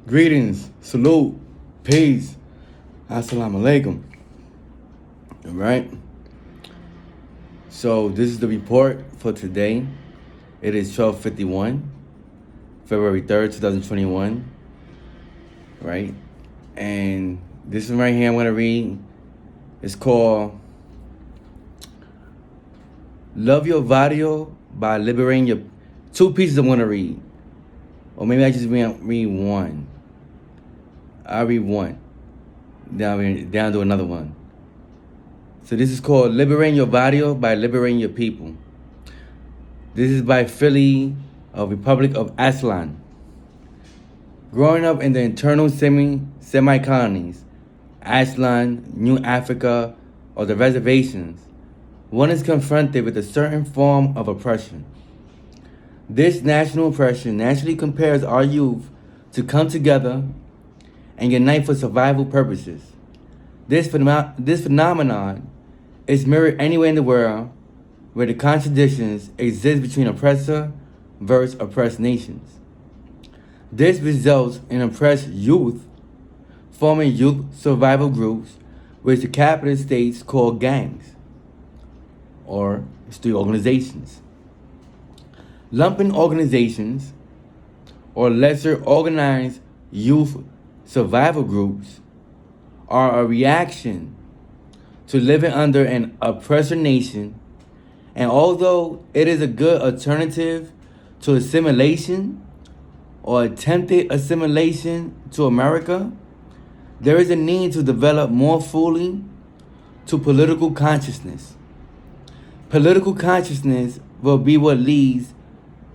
Greetings, salute, peace, assalamu alaikum. All right. So this is the report for today. It is 12:51, February 3rd, 2021. Right, and this one right here I'm gonna read. It's called "Love Your Barrio" by Liberating Your. Two pieces I'm gonna read, or maybe I just read one. I'll read one. Down to another one. So this is called Liberating Your Barrio by Liberating Your People. This is by Philly, Republic of Aslan. Growing up in the internal semi-colonies, Aslan, New Africa, or the reservations, one is confronted with a certain form of oppression. This national oppression naturally compares our youth to come together and unite for survival purposes. This phenomenon is mirrored anywhere in the world where the contradictions exist between oppressor versus oppressed nations. This results in oppressed youth forming youth survival groups, which the capitalist states call gangs, or street organizations. Lumpen organizations, or lesser organized youth survival groups, are a reaction to living under an oppressor nation, and although it is a good alternative to assimilation or attempted assimilation to America, there is a need to develop more fully to political consciousness. Political consciousness will be what leads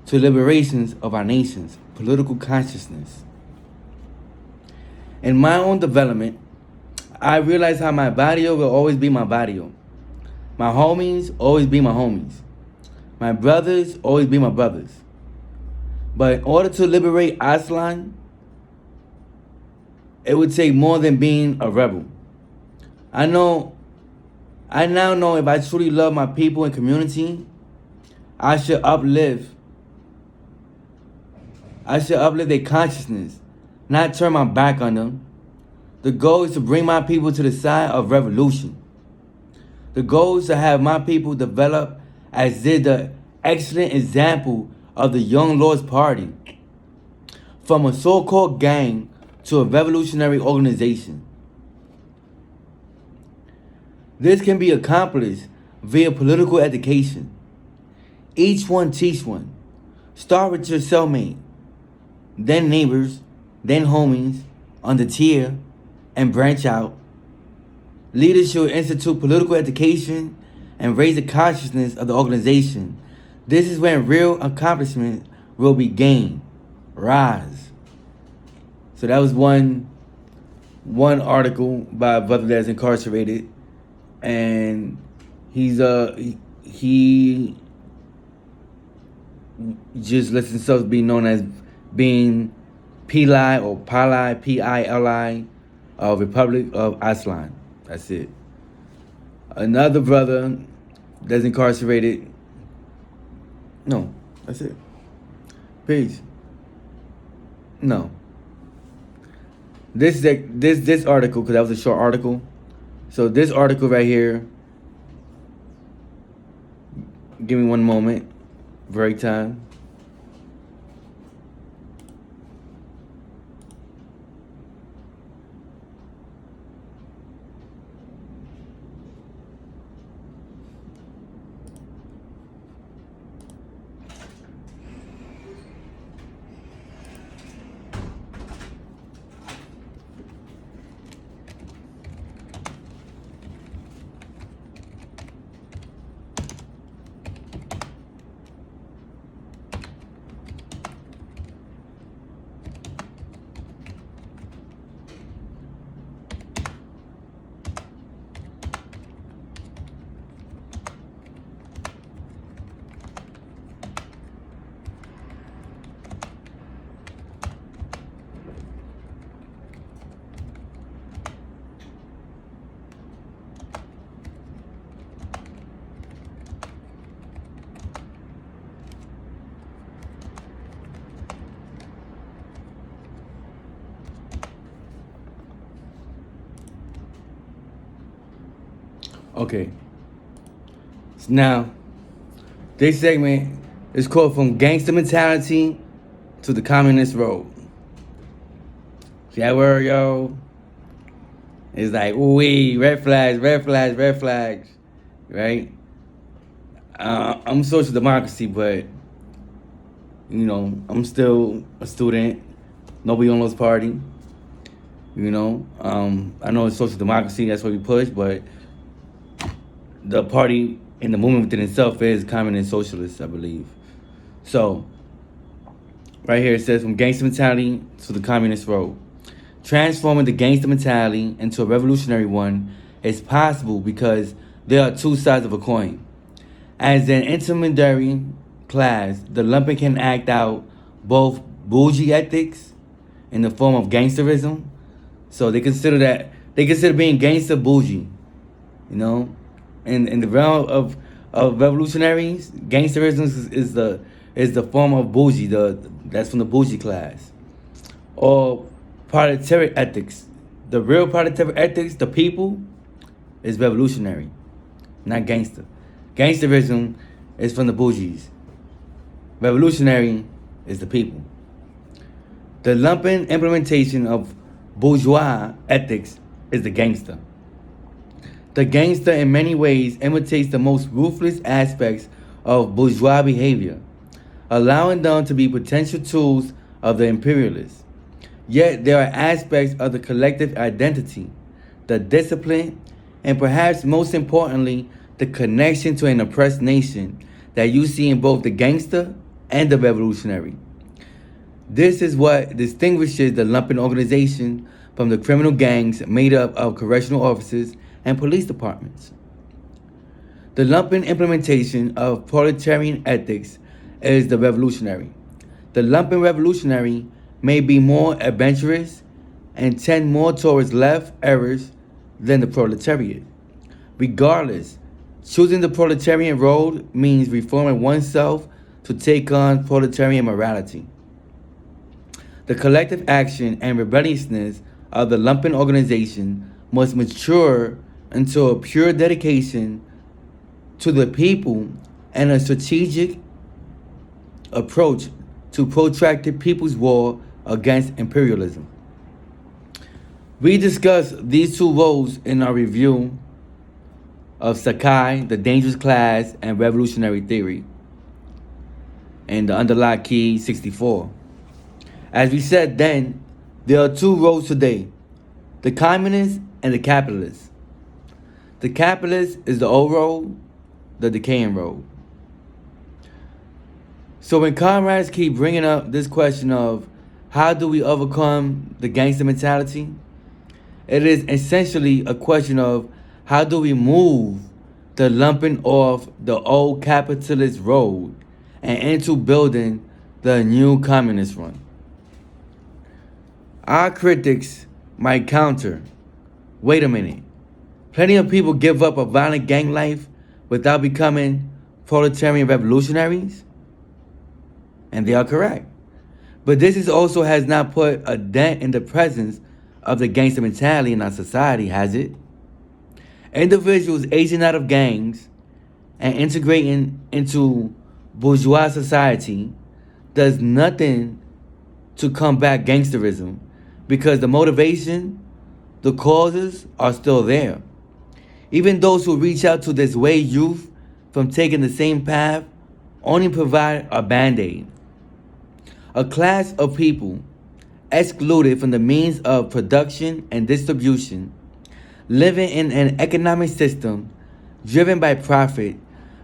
to liberations of our nations. Political consciousness. In my own development, I realized how my barrio will always be my barrio. My homies always be my homies. My brothers always be my brothers. But in order to liberate Aslan, it would take more than being a rebel. I now know if I truly love my people and community, I should uplift their consciousness, not turn my back on them. The goal is to bring my people to the side of revolution. The goal is to have my people develop as did the excellent example of the Young Lords Party, from a so-called gang to a revolutionary organization. This can be accomplished via political education. Each one teach one. Start with your cellmate, then neighbors, then homies, on the tier, and branch out. Leaders should institute political education and raise the consciousness of the organization. This is when real accomplishment will be gained. Rise. So that was one article by a brother that's incarcerated, and he just lets himself be known as being Pili or Pili, Pili, Republic of Aslan. That's it. Another brother that's incarcerated. No, that's it. Peace. No. This article, because that was a short article. So this article right here. Give me one moment. Break time. Okay. Now, this segment is called From Gangster Mentality to the Communist Road. See that word, yo? It's like, ooh, red flags, red flags, red flags, right? I'm social democracy, but I'm still a student. Nobody on those party. I know it's social democracy. That's what we push, but the party and the movement within itself is communist socialist, I believe. So, right here it says from gangster mentality to the communist road. Transforming the gangster mentality into a revolutionary one is possible because there are two sides of a coin. As an intermediary class, the lumpen can act out both bougie ethics in the form of gangsterism. So they consider being gangster bougie, you know. In the realm of revolutionaries, gangsterism is the form of bougie. That's from the bougie class. Or proletariat ethics. The real proletariat ethics, the people, is revolutionary, not gangster. Gangsterism is from the bougies. Revolutionary is the people. The lumpen implementation of bourgeois ethics is the gangster. The gangster in many ways imitates the most ruthless aspects of bourgeois behavior, allowing them to be potential tools of the imperialists. Yet there are aspects of the collective identity, the discipline, and perhaps most importantly, the connection to an oppressed nation that you see in both the gangster and the revolutionary. This is what distinguishes the lumpen organization from the criminal gangs made up of correctional officers and police departments. The lumpen implementation of proletarian ethics is the revolutionary. The lumpen revolutionary may be more adventurous and tend more towards left errors than the proletariat. Regardless, choosing the proletarian road means reforming oneself to take on proletarian morality. The collective action and rebelliousness of the lumpen organization must mature into a pure dedication to the people and a strategic approach to protracted people's war against imperialism. We discussed these two roles in our review of Sakai, the dangerous class, and revolutionary theory, and the underlying key 64. As we said then, there are two roads today, the communist and the capitalist. The capitalist is the old road, the decaying road. So when comrades keep bringing up this question of how do we overcome the gangster mentality, it is essentially a question of how do we move the lumpen off the old capitalist road and into building the new communist one. Our critics might counter, wait a minute, plenty of people give up a violent gang life without becoming proletarian revolutionaries? And they are correct. But this also has not put a dent in the presence of the gangster mentality in our society, has it? Individuals aging out of gangs and integrating into bourgeois society does nothing to combat gangsterism because the motivation, the causes are still there. Even those who reach out to dissuade youth from taking the same path only provide a band-aid. A class of people excluded from the means of production and distribution, living in an economic system driven by profit,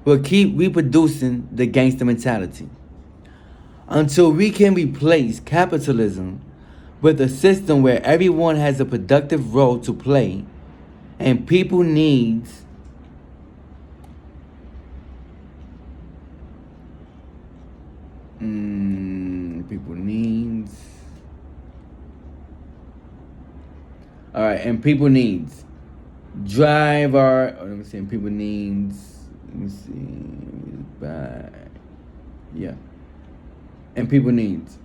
will keep reproducing the gangster mentality. Until we can replace capitalism with a system where everyone has a productive role to play and people needs people needs all right and people needs drive our let me see people needs let me see yeah and people needs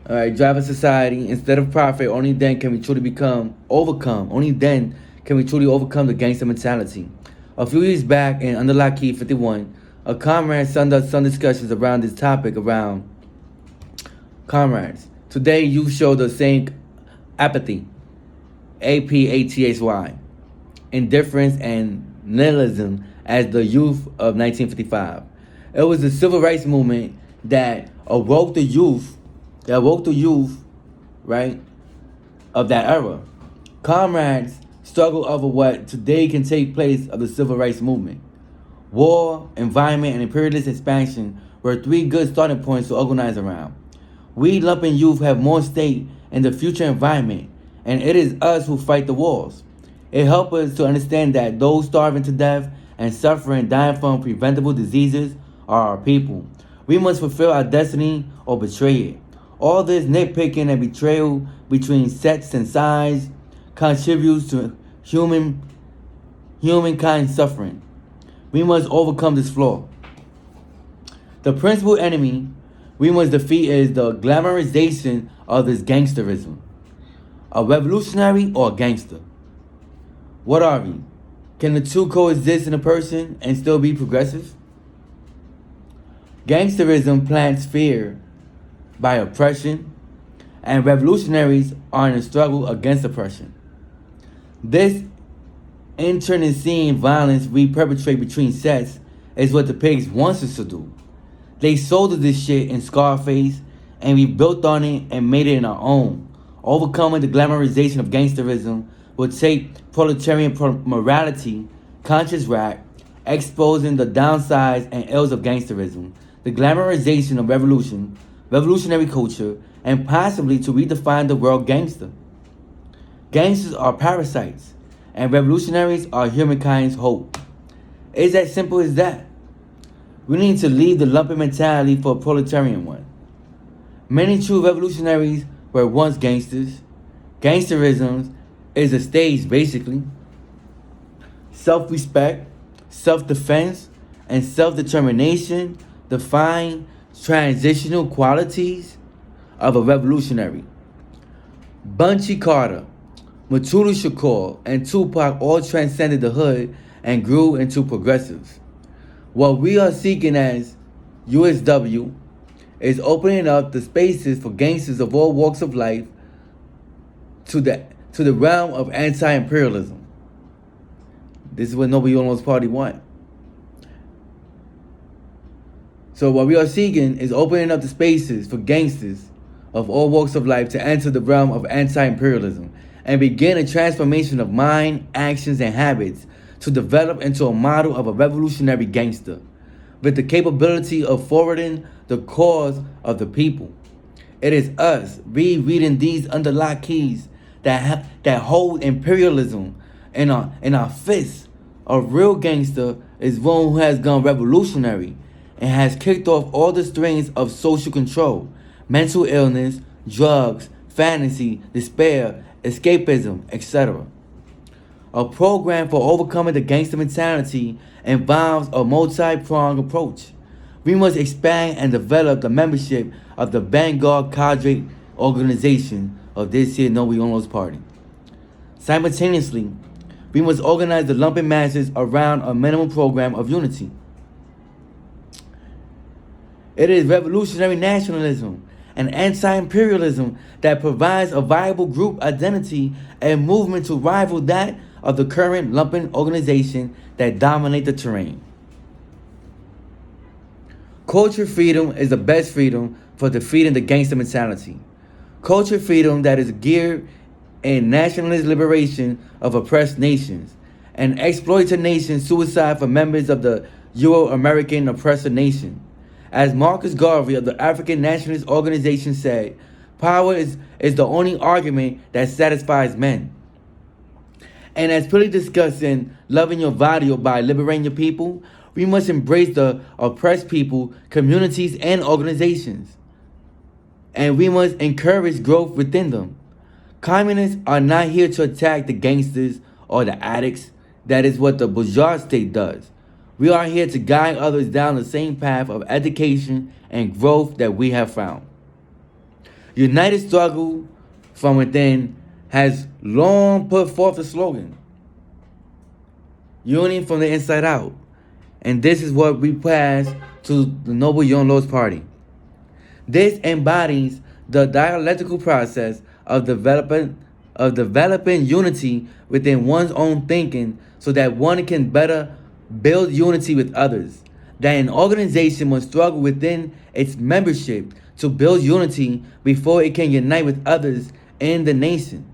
all right drive a society instead of profit. Only then can we truly overcome the gangster mentality. A few years back in Under Lock Key 51, a comrade summed up some discussions around this topic around comrades. Today, you show the same apathy, APATHY, indifference, and nihilism as the youth of 1955. It was the civil rights movement that awoke the youth, right, of that era. Comrades struggled over what today can take place of the civil rights movement. War, environment, and imperialist expansion were three good starting points to organize around. We lumpen youth have more stake in the future environment, and it is us who fight the wars. It helps us to understand that those starving to death and suffering, dying from preventable diseases, are our people. We must fulfill our destiny or betray it. All this nitpicking and betrayal between sex and size contributes to humankind suffering. We must overcome this flaw. The principal enemy we must defeat is the glamorization of this gangsterism. A revolutionary or a gangster? What are we? Can the two coexist in a person and still be progressive? Gangsterism plants fear by oppression, and revolutionaries are in a struggle against oppression. This internecine violence we perpetrate between sets is what the pigs wants us to do. They sold us this shit in Scarface, and we built on it and made it in our own. Overcoming the glamorization of gangsterism will take proletarian morality, conscious rap, exposing the downsides and ills of gangsterism, the glamorization of revolution, revolutionary culture, and possibly to redefine the word gangster. Gangsters are parasites, and revolutionaries are humankind's hope. It's as simple as that. We need to leave the lumping mentality for a proletarian one. Many true revolutionaries were once gangsters. Gangsterism is a stage, basically. Self-respect, self-defense, and self-determination define transitional qualities of a revolutionary. Bunchy Carter, Mutulu Shakur, and Tupac all transcended the hood and grew into progressives. What we are seeking as USW is opening up the spaces for gangsters of all walks of life to the realm of anti-imperialism. This is what Nobody Almost Party want. So what we are seeking is opening up the spaces for gangsters of all walks of life to enter the realm of anti-imperialism and begin a transformation of mind, actions, and habits to develop into a model of a revolutionary gangster with the capability of forwarding the cause of the people. It is us rereading these underlocked keys that hold imperialism in our fists. A real gangster is one who has gone revolutionary and has kicked off all the strings of social control, mental illness, drugs, fantasy, despair, escapism, etc. A program for overcoming the gangster mentality involves a multi-pronged approach. We must expand and develop the membership of the Vanguard cadre organization of this here No We Almost Party. Simultaneously, we must organize the lumping masses around a minimum program of unity. It is revolutionary nationalism and anti-imperialism that provides a viable group identity and movement to rival that of the current lumping organization that dominate the terrain. Culture freedom is the best freedom for defeating the gangster mentality. Culture freedom that is geared in nationalist liberation of oppressed nations and exploitation suicide for members of the Euro-American oppressor nation. As Marcus Garvey of the African Nationalist Organization said, power is the only argument that satisfies men. And as Billy discussed in Loving Your Body by Liberating Your People, we must embrace the oppressed people, communities, and organizations. And we must encourage growth within them. Communists are not here to attack the gangsters or the addicts. That is what the bourgeois state does. We are here to guide others down the same path of education and growth that we have found. United Struggle from Within has long put forth the slogan, unity from the inside out. And this is what we pass to the Noble Young Lords Party. This embodies the dialectical process of developing unity within one's own thinking so that one can better build unity with others. That an organization must struggle within its membership to build unity before it can unite with others in the nation.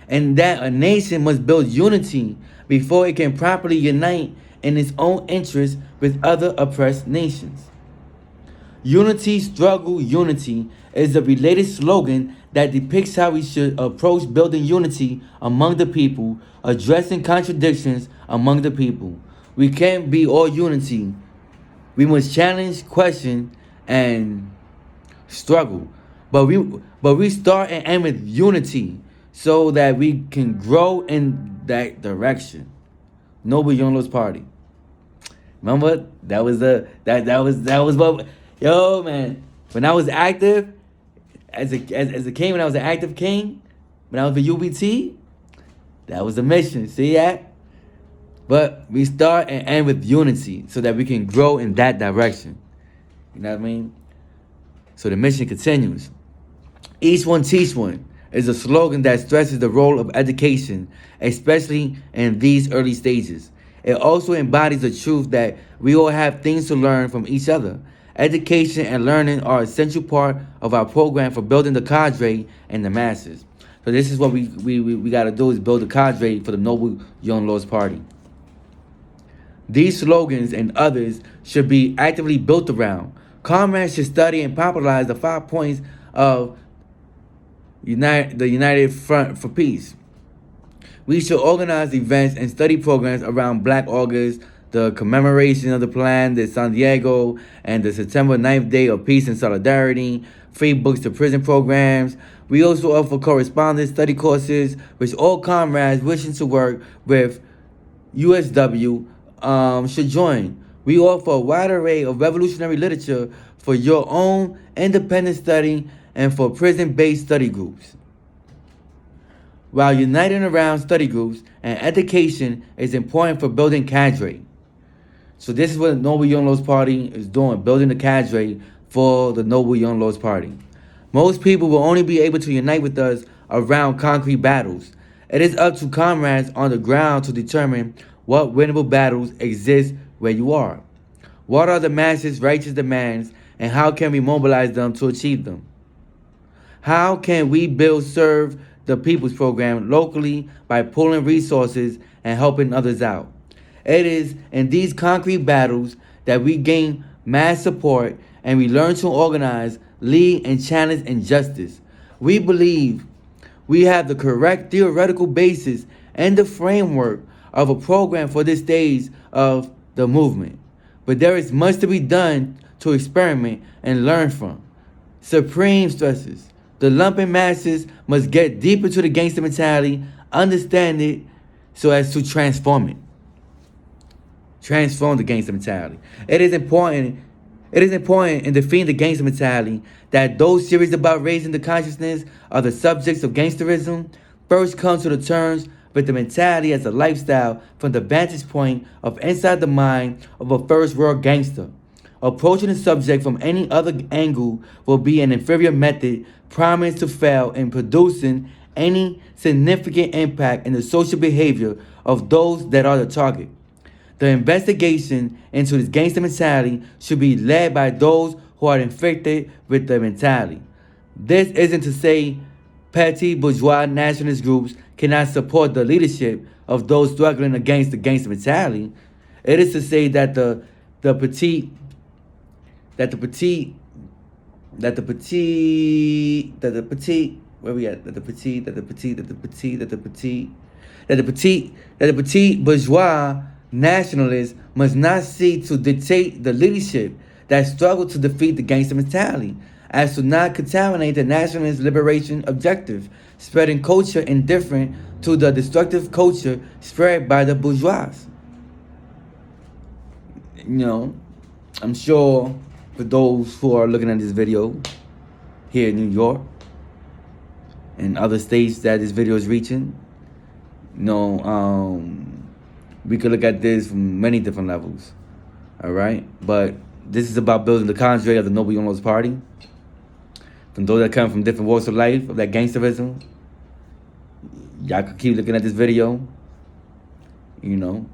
And that a nation must build unity before it can properly unite in its own interests with other oppressed nations. Unity, struggle, unity is a related slogan that depicts how we should approach building unity among the people, addressing contradictions among the people. We can't be all unity. We must challenge, question, and struggle. But we start and end with unity so that we can grow in that direction. Noble Young Lords Party. Remember that was what, yo man. When I was active as a king, when I was an active king, when I was the UBT, that was the mission. See that? But we start and end with unity so that we can grow in that direction. You know what I mean? So the mission continues. Each one teach one is a slogan that stresses the role of education, especially in these early stages. It also embodies the truth that we all have things to learn from each other. Education and learning are an essential part of our program for building the cadre and the masses. So this is what we got to do, is build a cadre for the Noble Young Lords Party. These slogans and others should be actively built around. Comrades should study and popularize the 5 points of the United Front for Peace. We should organize events and study programs around Black August, the commemoration of the Plan de San Diego, and the September 9th Day of Peace and Solidarity, free books to prison programs. We also offer correspondence study courses, which all comrades wishing to work with USW should join. We offer a wide array of revolutionary literature for your own independent study and for prison-based study groups. While uniting around study groups and education is important for building cadre. So this is what the Noble Young Lords Party is doing, building the cadre for the Noble Young Lords Party. Most people will only be able to unite with us around concrete battles. It is up to comrades on the ground to determine what winnable battles exist where you are. What are the masses' righteous demands, and how can we mobilize them to achieve them? How can we serve the people's program locally by pulling resources and helping others out? It is in these concrete battles that we gain mass support and we learn to organize, lead, and challenge injustice. We believe we have the correct theoretical basis and the framework of a program for this stage of the movement. But there is much to be done to experiment and learn from. Supreme stresses. The lumpen masses must get deep into the gangster mentality, understand it, so as to transform it. Transform the gangster mentality. It is important in defeating the gangster mentality that those serious about raising the consciousness of the subjects of gangsterism first come to the terms with the mentality as a lifestyle from the vantage point of inside the mind of a first world gangster. Approaching the subject from any other angle will be an inferior method promised to fail in producing any significant impact in the social behavior of those that are the target. The investigation into this gangster mentality should be led by those who are infected with the mentality. This isn't to say petty bourgeois nationalist groups cannot support the leadership of those struggling against the gangster mentality. It is to say that the petite bourgeois nationalists must not seek to dictate the leadership that struggle to defeat the gangster mentality, as to not contaminate the nationalist liberation objective, spreading culture indifferent to the destructive culture spread by the bourgeois. I'm sure for those who are looking at this video here in New York and other states that this video is reaching, We could look at this from many different levels. All right, but this is about building the cadre of the Noble Young Lords Party. From those that come from different walks of life, of that gangsterism, y'all could keep looking at this video. You know,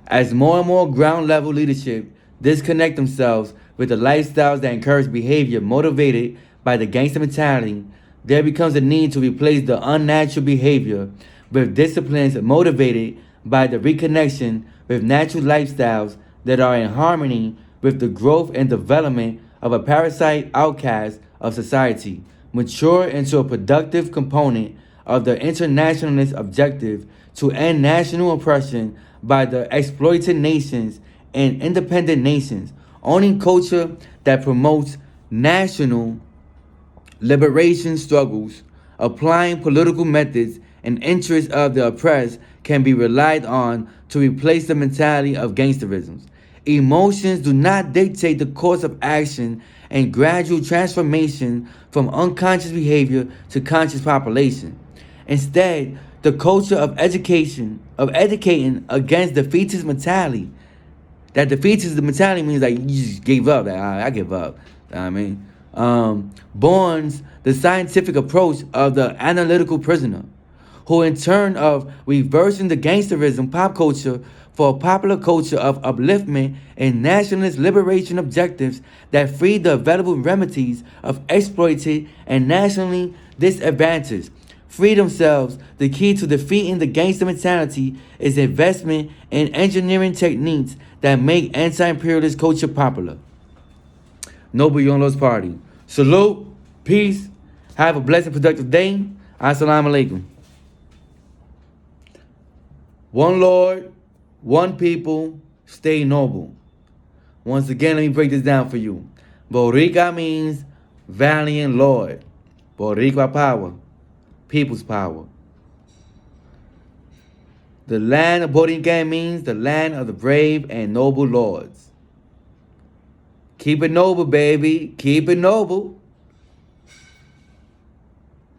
as more and more ground level leadership disconnect themselves with the lifestyles that encourage behavior motivated by the gangster mentality, there becomes a need to replace the unnatural behavior with disciplines motivated by the reconnection with natural lifestyles that are in harmony with the growth and development of a parasite outcast of society, mature into a productive component of the internationalist objective to end national oppression by the exploited nations and independent nations, owning culture that promotes national liberation struggles, applying political methods and interests of the oppressed can be relied on to replace the mentality of gangsterism. Emotions do not dictate the course of action and gradual transformation from unconscious behavior to conscious population. Instead, the culture of educating against defeatist mentality. That defeatist mentality means like you just gave up. Like, I give up. You know what I mean? Borns the scientific approach of the analytical prisoner, who in turn of reversing the gangsterism pop culture for a popular culture of upliftment and nationalist liberation objectives that free the available remedies of exploited and nationally disadvantaged. Free themselves, the key to defeating the gangster mentality is investment in engineering techniques that make anti-imperialist culture popular. Noble Young Lords Party. Salute, peace, have a blessed, productive day. Assalamu alaikum. One Lord, one people, stay noble. Once again, let me break this down for you. Boricua means valiant Lord. Boricua power, people's power. The land of Borinquen means the land of the brave and noble lords. Keep it noble, baby. Keep it noble.